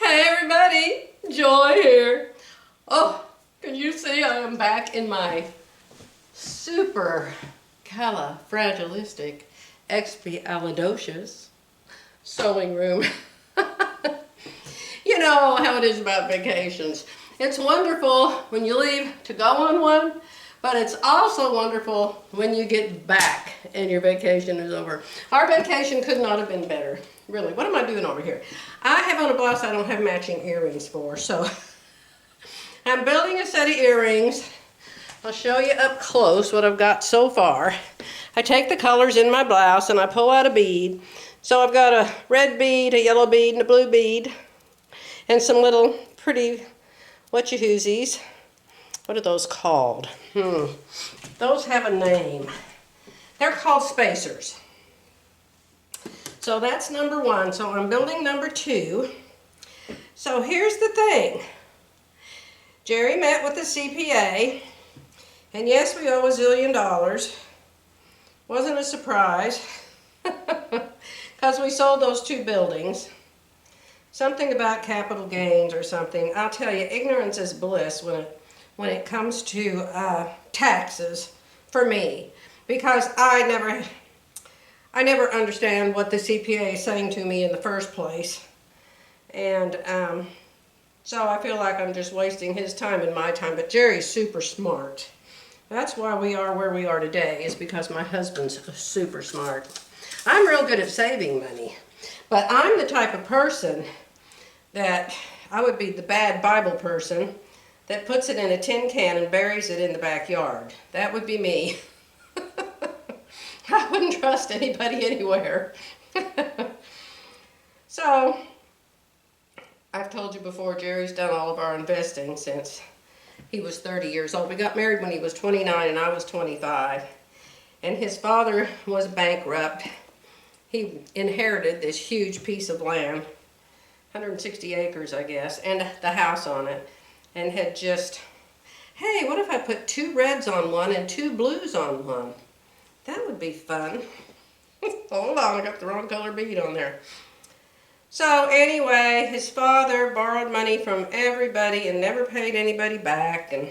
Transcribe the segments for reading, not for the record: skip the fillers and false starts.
Hey everybody, Joy here. Oh, can you see I am back in my super califragilistic expialidocious sewing room. You know how it is about vacations. It's wonderful when you leave to go on one, but it's also wonderful when you get back and your vacation is over. Our vacation could not have been better. Really, what am I doing over here? I have on a blouse I don't have matching earrings for, so I'm building a set of earrings. I'll show you up close what I've got so far. I take the colors in my blouse and I pull out a bead. So I've got a red bead, a yellow bead, and a blue bead, and some little pretty whatcha-hoosies. What are those called? Those have a name. They're called spacers. So that's number one. So I'm building number two. So here's the thing. Jerry met with the CPA, and yes, we owe $1 zillion. Wasn't a surprise, because we sold those two buildings. Something about capital gains or something. I'll tell you, ignorance is bliss when it comes to taxes for me, because I never understand what the CPA is saying to me in the first place, and so I feel like I'm just wasting his time and my time. But Jerry's super smart. That's why we are where we are today, is because my husband's super smart. I'm real good at saving money, but I'm the type of person that I would be the bad Bible person that puts it in a tin can and buries it in the backyard. That would be me. I wouldn't trust anybody anywhere. So, I've told you before, Jerry's done all of our investing since he was 30 years old. We got married when he was 29 and I was 25. And his father was bankrupt. He inherited this huge piece of land, 160 acres, I guess, and the house on it. And had just, hey, what if I put 2 reds on one and 2 blues on one? That would be fun. Hold on, I got the wrong color bead on there. So anyway, his father borrowed money from everybody and never paid anybody back, and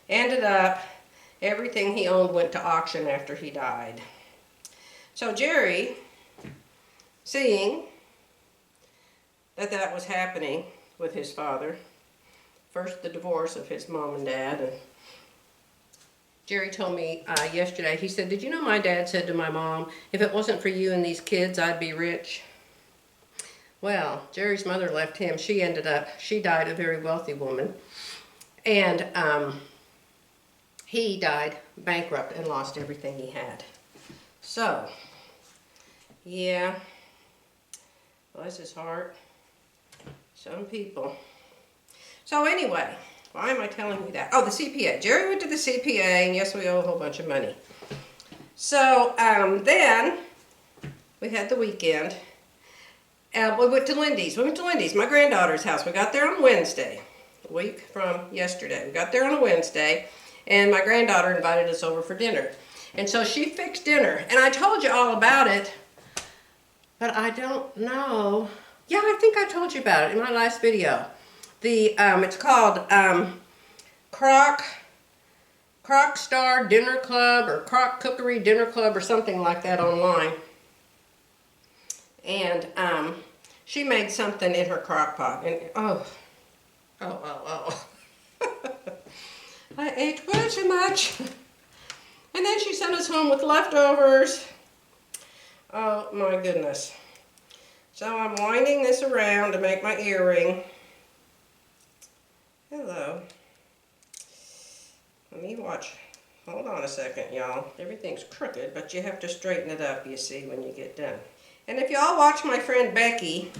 ended up everything he owned went to auction after he died. So Jerry, seeing that was happening with his father, first the divorce of his mom and dad, and Jerry told me yesterday, he said, did you know my dad said to my mom, if it wasn't for you and these kids, I'd be rich? Well, Jerry's mother left him. She died a very wealthy woman. And he died bankrupt and lost everything he had. So, yeah, bless his heart. Some people. So anyway, why am I telling you that? Oh, the CPA. Jerry went to the CPA, and yes, we owe a whole bunch of money. So then we had the weekend. We went to Lindy's. My granddaughter's house. We got there on Wednesday, a week from yesterday. We got there on a Wednesday, and my granddaughter invited us over for dinner. And so she fixed dinner, and I told you all about it, but I don't know. Yeah, I think I told you about it in my last video. It's called Crock Star Dinner Club, or Crock Cookery Dinner Club, or something like that online. And she made something in her crock pot, and oh. I ate way too much. And then she sent us home with leftovers. Oh my goodness. So I'm winding this around to make my earring. Hello. Let me watch. Hold on a second, y'all. Everything's crooked, but you have to straighten it up, you see, when you get done. And if y'all watch my friend Becky,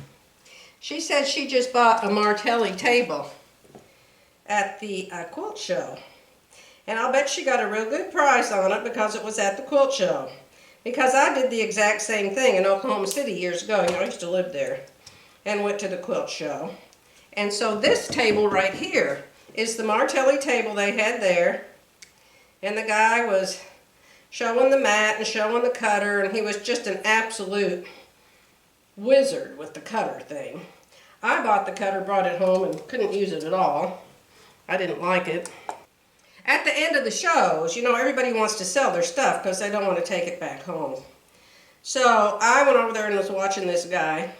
she said she just bought a Martelli table at the quilt show. And I'll bet she got a real good price on it because it was at the quilt show. Because I did the exact same thing in Oklahoma City years ago. You know, I used to live there. And went to the quilt show. And so this table right here is the Martelli table they had there. And the guy was showing the mat and showing the cutter, and he was just an absolute wizard with the cutter thing. I bought the cutter, brought it home, and couldn't use it at all. I didn't like it. At the end of the shows, you know, everybody wants to sell their stuff because they don't want to take it back home. So I went over there and was watching this guy.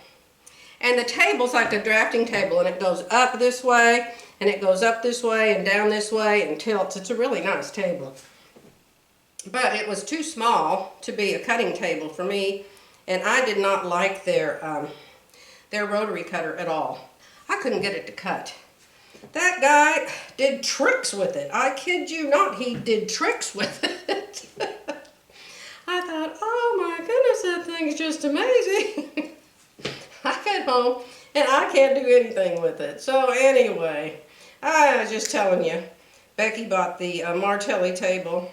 And the table's like a drafting table, and it goes up this way, and it goes up this way, and down this way, and tilts. It's a really nice table. But it was too small to be a cutting table for me, and I did not like their rotary cutter at all. I couldn't get it to cut. That guy did tricks with it. I kid you not, he did tricks with it. I thought, oh my goodness, that thing's just amazing. I get home and I can't do anything with it. So anyway, I was just telling you, Becky bought the Martelli table.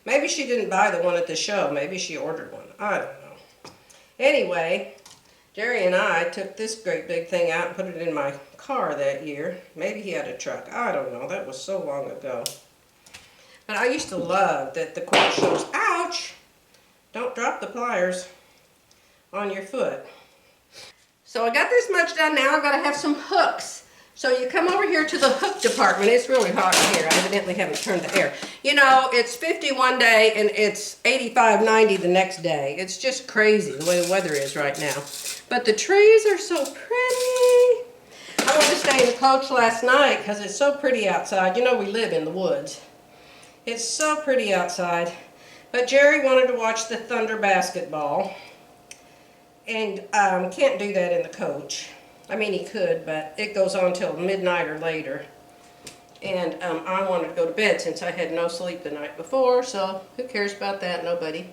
Maybe she didn't buy the one at the show. Maybe she ordered one. I don't know. Anyway, Jerry and I took this great big thing out and put it in my car that year. Maybe he had a truck. I don't know. That was so long ago. But I used to love that the quilt shows, ouch, don't drop the pliers on your foot. So I got this much done now. I've got to have some hooks. So you come over here to the hook department. It's really hot in here. I evidently haven't turned the air. You know, it's 50 one day and it's 85, 90 the next day. It's just crazy the way the weather is right now. But the trees are so pretty. I wanted to stay in the coach last night because it's so pretty outside. You know, we live in the woods. It's so pretty outside. But Jerry wanted to watch the Thunder basketball. And can't do that in the coach. I mean, he could, but it goes on till midnight or later. And I wanted to go to bed since I had no sleep the night before, so who cares about that? Nobody.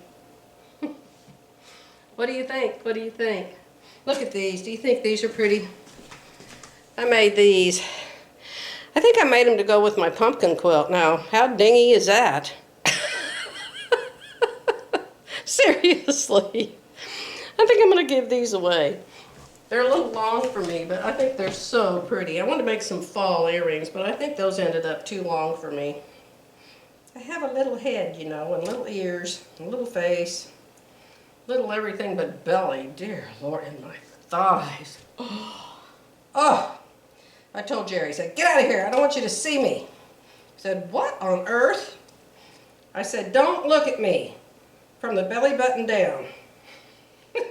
What do you think? What do you think? Look at these. Do you think these are pretty? I made these. I think I made them to go with my pumpkin quilt. Now, how dingy is that? Seriously. I think I'm going to give these away. They're a little long for me, but I think they're so pretty. I wanted to make some fall earrings, but I think those ended up too long for me. I have a little head, you know, and little ears, and a little face, little everything but belly. Dear Lord, and my thighs. Oh, I told Jerry, I said, get out of here. I don't want you to see me. He said, what on earth? I said, don't look at me from the belly button down.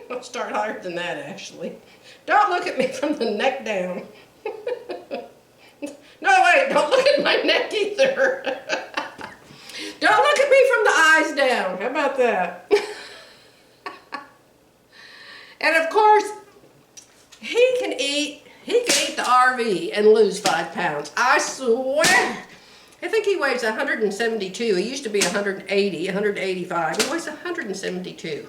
I'll start higher than that, actually. Don't look at me from the neck down. No, wait, don't look at my neck either. Don't look at me from the eyes down. How about that? And of course, he can eat the RV and lose 5 pounds. I swear. I think he weighs 172. He used to be 180, 185. He weighs 172.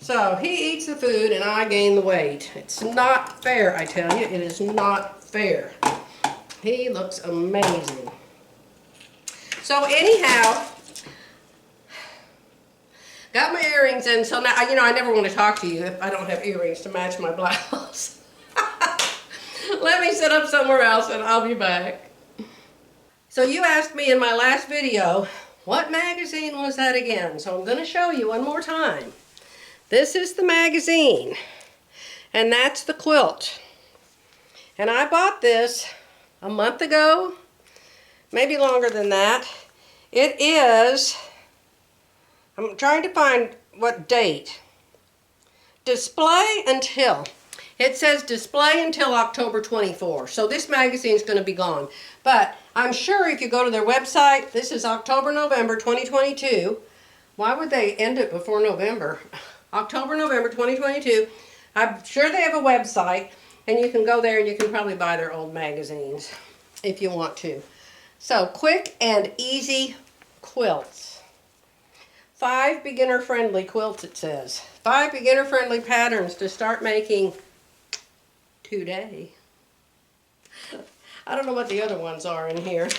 So he eats the food and I gain the weight. It's not fair, I tell you. It is not fair. He looks amazing. So anyhow, got my earrings in. So now, you know, I never want to talk to you if I don't have earrings to match my blouse. Let me sit up somewhere else and I'll be back. So you asked me in my last video, what magazine was that again? So I'm going to show you one more time. This is the magazine, and that's the quilt. And I bought this a month ago, maybe longer than that. It is, I'm trying to find what date. Display until. It says display until October 24. So this magazine is going to be gone. But I'm sure if you go to their website, this is October, November 2022. Why would they end it before November? October, November 2022. I'm sure they have a website, and you can go there and you can probably buy their old magazines if you want to. So, quick and easy quilts. 5 beginner-friendly quilts, it says. 5 beginner-friendly patterns to start making today. I don't know what the other ones are in here.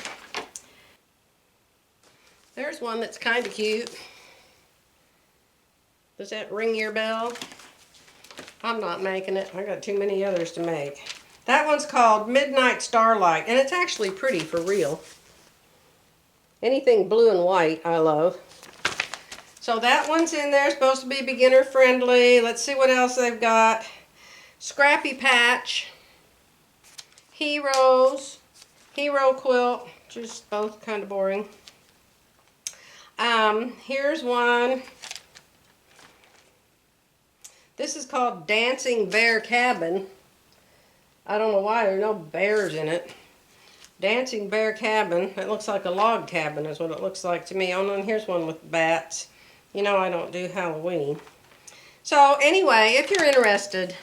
There's one that's kind of cute. Does that ring your bell? I'm not making it. I got too many others to make. That one's called Midnight Starlight, and it's actually pretty for real. Anything blue and white I love. So that one's in there, supposed to be beginner friendly. Let's see what else they've got. Scrappy Patch. Heroes, Hero Quilt, just both kind of boring. Here's one. This is called Dancing Bear Cabin. I don't know why, there are no bears in it. Dancing Bear Cabin. It looks like a log cabin is what it looks like to me. Oh, and here's one with bats. You know I don't do Halloween. So anyway, if you're interested,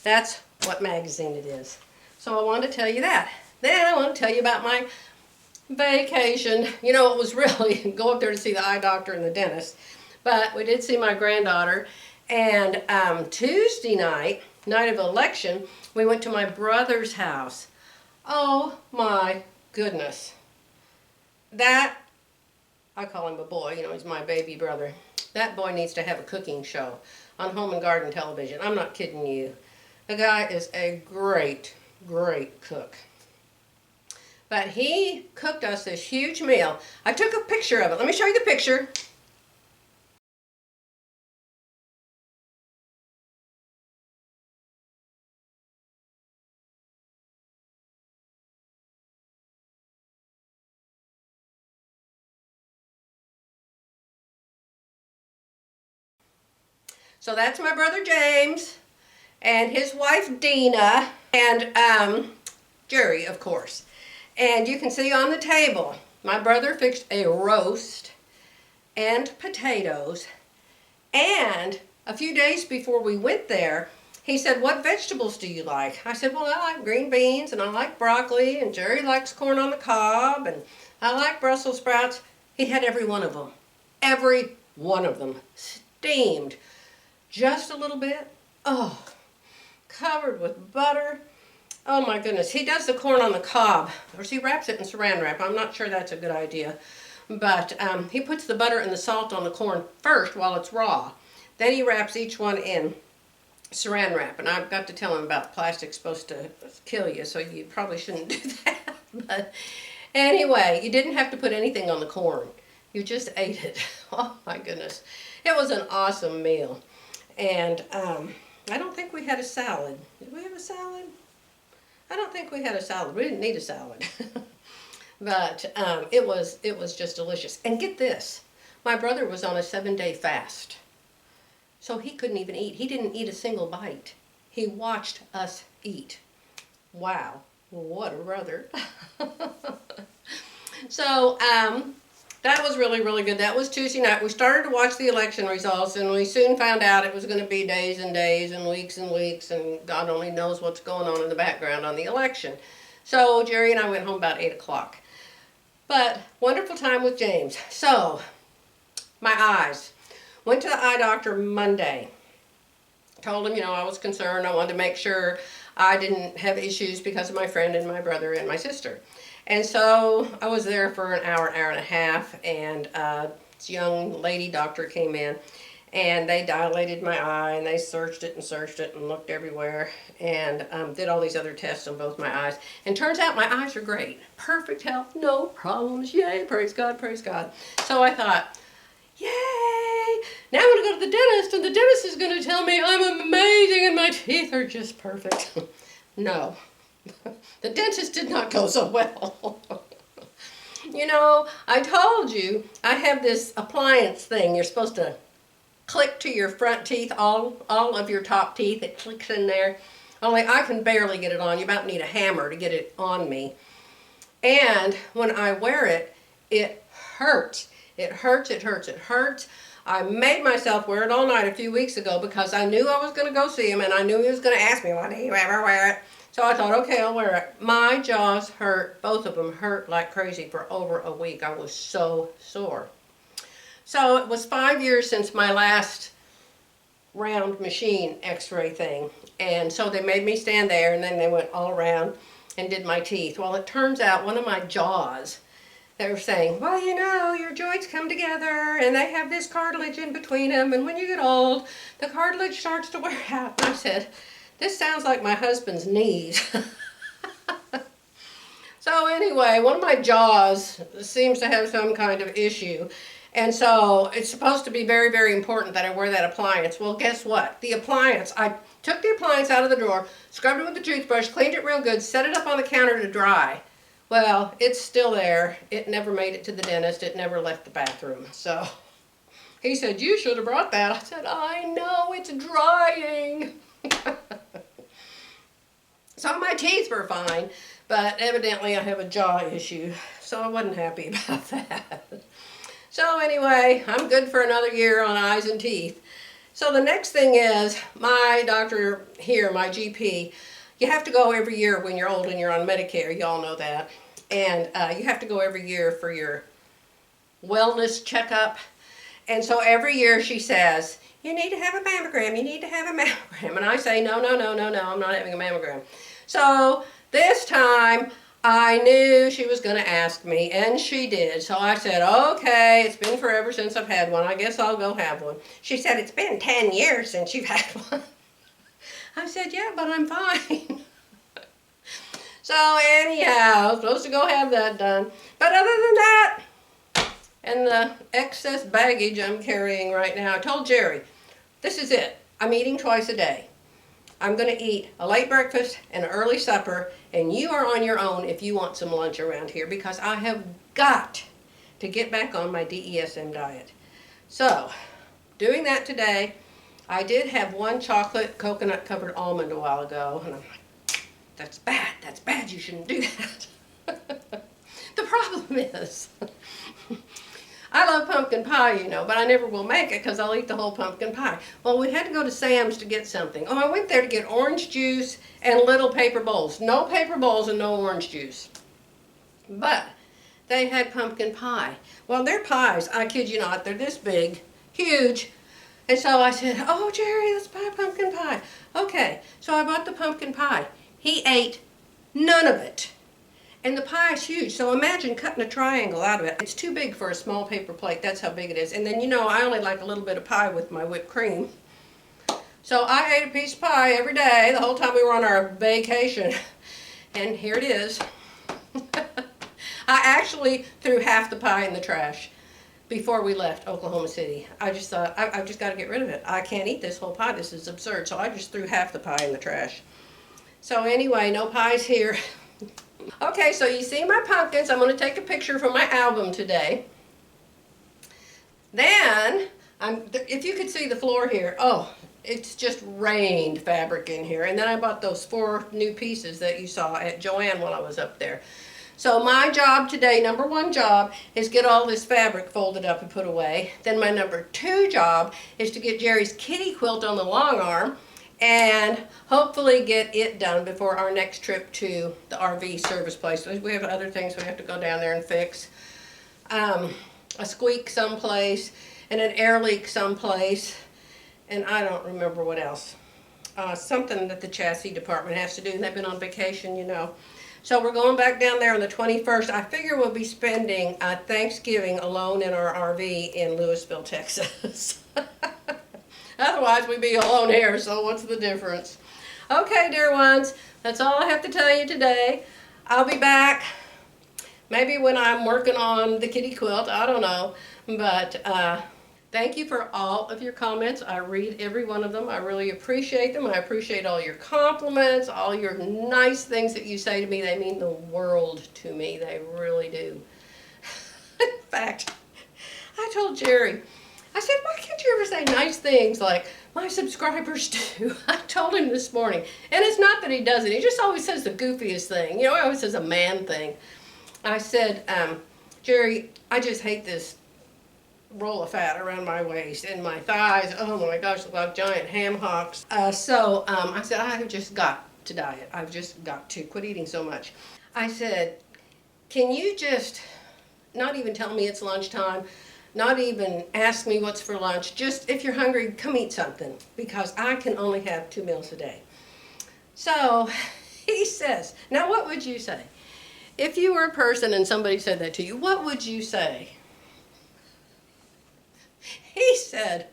that's what magazine it is. So I wanted to tell you that. Then I want to tell you about my vacation. You know, it was really go up there to see the eye doctor and the dentist. But we did see my granddaughter. And Tuesday night of election, we went to my brother's house. Oh my goodness. That, I call him a boy, you know, he's my baby brother. That boy needs to have a cooking show on Home and Garden Television. I'm not kidding you. The guy is a great, great cook. But he cooked us this huge meal. I took a picture of it. Let me show you the picture. So that's my brother James and his wife Dina and Jerry, of course. And you can see on the table, my brother fixed a roast and potatoes. And a few days before we went there, he said, "What vegetables do you like?" I said, "Well, I like green beans and I like broccoli, and Jerry likes corn on the cob and I like Brussels sprouts." He had every one of them. Every one of them. Steamed. Just a little bit. Oh, covered with butter. Oh my goodness. He does the corn on the cob, or he wraps it in saran wrap. I'm not sure that's a good idea. But he puts the butter and the salt on the corn first while it's raw. Then he wraps each one in saran wrap. And I've got to tell him about plastic's supposed to kill you, so you probably shouldn't do that. But anyway, you didn't have to put anything on the corn. You just ate it. Oh my goodness. It was an awesome meal. And I don't think we had a salad. Did we have a salad? I don't think we had a salad. We didn't need a salad. But it was just delicious. And get this. My brother was on a 7-day fast. So he couldn't even eat. He didn't eat a single bite. He watched us eat. Wow. What a brother. So, that was really, really good. That was Tuesday night. We started to watch the election results, and we soon found out it was going to be days and days and weeks, and God only knows what's going on in the background on the election. So Jerry and I went home about 8 o'clock. But wonderful time with James. So, my eyes. Went to the eye doctor Monday. Told him, you know, I was concerned. I wanted to make sure I didn't have issues because of my friend and my brother and my sister. And so I was there for an hour and a half, and this young lady doctor came in, and they dilated my eye, and they searched it and looked everywhere, and did all these other tests on both my eyes. And turns out my eyes are great. Perfect health, no problems. Yay, praise God, praise God. So I thought, yay, now I'm going to go to the dentist, and the dentist is going to tell me I'm amazing and my teeth are just perfect. No. The dentist did not go so well. You know, I told you I have this appliance thing. You're supposed to click to your front teeth, all of your top teeth. It clicks in there. Only I can barely get it on. You about need a hammer to get it on me. And when I wear it, it hurts. It hurts, it hurts, it hurts. I made myself wear it all night a few weeks ago because I knew I was going to go see him, and I knew he was going to ask me, "Why do you ever wear it?" So I thought, okay, I'll wear it. My jaws hurt. Both of them hurt like crazy for over a week. I was so sore. So it was 5 years since my last round machine x-ray thing. And so they made me stand there, and then they went all around and did my teeth. Well, it turns out one of my jaws, they were saying, "Well, you know, your joints come together and they have this cartilage in between them, and when you get old, the cartilage starts to wear out." And I said, "This sounds like my husband's knees." So anyway, one of my jaws seems to have some kind of issue. And so it's supposed to be very, very important that I wear that appliance. Well, guess what? The appliance, I took the appliance out of the drawer, scrubbed it with the toothbrush, cleaned it real good, set it up on the counter to dry. Well, it's still there. It never made it to the dentist. It never left the bathroom. So he said, you should have brought that. I said, I know, it's drying. So my teeth were fine, but evidently I have a jaw issue. So I wasn't happy about that. So anyway, I'm good for another year on eyes and teeth. So the next thing is, my doctor here, my GP, you have to go every year when you're old and you're on Medicare. You all know that. And you have to go every year for your wellness checkup. And so every year she says, you need to have a mammogram, you need to have a mammogram. And I say, no, no, no, no, no, I'm not having a mammogram. So this time I knew she was going to ask me, and she did. So I said, okay, it's been forever since I've had one. I guess I'll go have one. She said, it's been 10 years since you've had one. I said, yeah, but I'm fine. So anyhow, I was supposed to go have that done. But other than that, and the excess baggage I'm carrying right now, I told Jerry, this is it. I'm eating twice a day. I'm going to eat a late breakfast and an early supper, and you are on your own if you want some lunch around here, because I have got to get back on my DESM diet. So, doing that today. I did have one chocolate coconut covered almond a while ago, and I'm like, that's bad, you shouldn't do that. The problem is, I love pumpkin pie, you know, but I never will make it because I'll eat the whole pumpkin pie. Well, we had to go to Sam's to get something. Oh, I went there to get orange juice and little paper bowls. No paper bowls and no orange juice. But they had pumpkin pie. Well, their pies, I kid you not, they're this big, huge. And so I said, oh, Jerry, let's buy pumpkin pie. Okay, so I bought the pumpkin pie. He ate none of it. And the pie is huge, so imagine cutting a triangle out of it. It's too big for a small paper plate, that's how big it is. And then, you know, I only like a little bit of pie with my whipped cream. So I ate a piece of pie every day the whole time we were on our vacation. And here it is. I actually threw half the pie in the trash before we left Oklahoma City. I just thought, I've just got to get rid of it. I can't eat this whole pie, this is absurd. So I just threw half the pie in the trash. So anyway, no pies here. Okay, so you see my pumpkins. I'm going to take a picture from my album today. Then, if you could see the floor here, oh, it's just rained fabric in here. And then I bought those 4 new pieces that you saw at Joann while I was up there. So my job today, number 1 job, is get all this fabric folded up and put away. Then my number 2 job is to get Jerry's kitty quilt on the long arm and hopefully get it done before our next trip to the RV service place. We have other things we have to go down there and fix. A squeak someplace, and an air leak someplace, and I don't remember what else. Something that the chassis department has to do, and they've been on vacation, you know. So we're going back down there on the 21st. I figure we'll be spending Thanksgiving alone in our RV in Lewisville, Texas. Otherwise, we'd be alone here, so what's the difference? Okay, dear ones, that's all I have to tell you today. I'll be back maybe when I'm working on the kitty quilt, I don't know. But thank you for all of your comments. I read every one of them. I really appreciate them. I appreciate all your compliments, all your nice things that you say to me. They mean the world to me. They really do. In fact, I told Jerry, I said, why can't you ever say nice things like my subscribers do? I told him this morning. And it's not that he doesn't. He just always says the goofiest thing. You know, he always says a man thing. I said, Jerry, I just hate this roll of fat around my waist and my thighs. Oh my gosh, look like giant ham hocks. I said, I've just got to diet. I've just got to quit eating so much. I said, can you just not even tell me it's lunchtime? Not even ask me what's for lunch. Just, if you're hungry, come eat something, because I can only have 2 meals a day. So he says, now what would you say? If you were a person and somebody said that to you, what would you say? He said,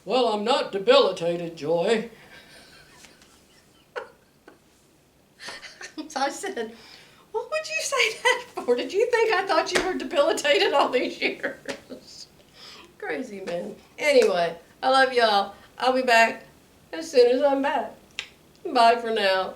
well, I'm not debilitated, Joy. So I said, what would you say that for? Did you think I thought you were debilitated all these years? crazy, man. Anyway, I love y'all. I'll be back as soon as I'm back. Bye for now.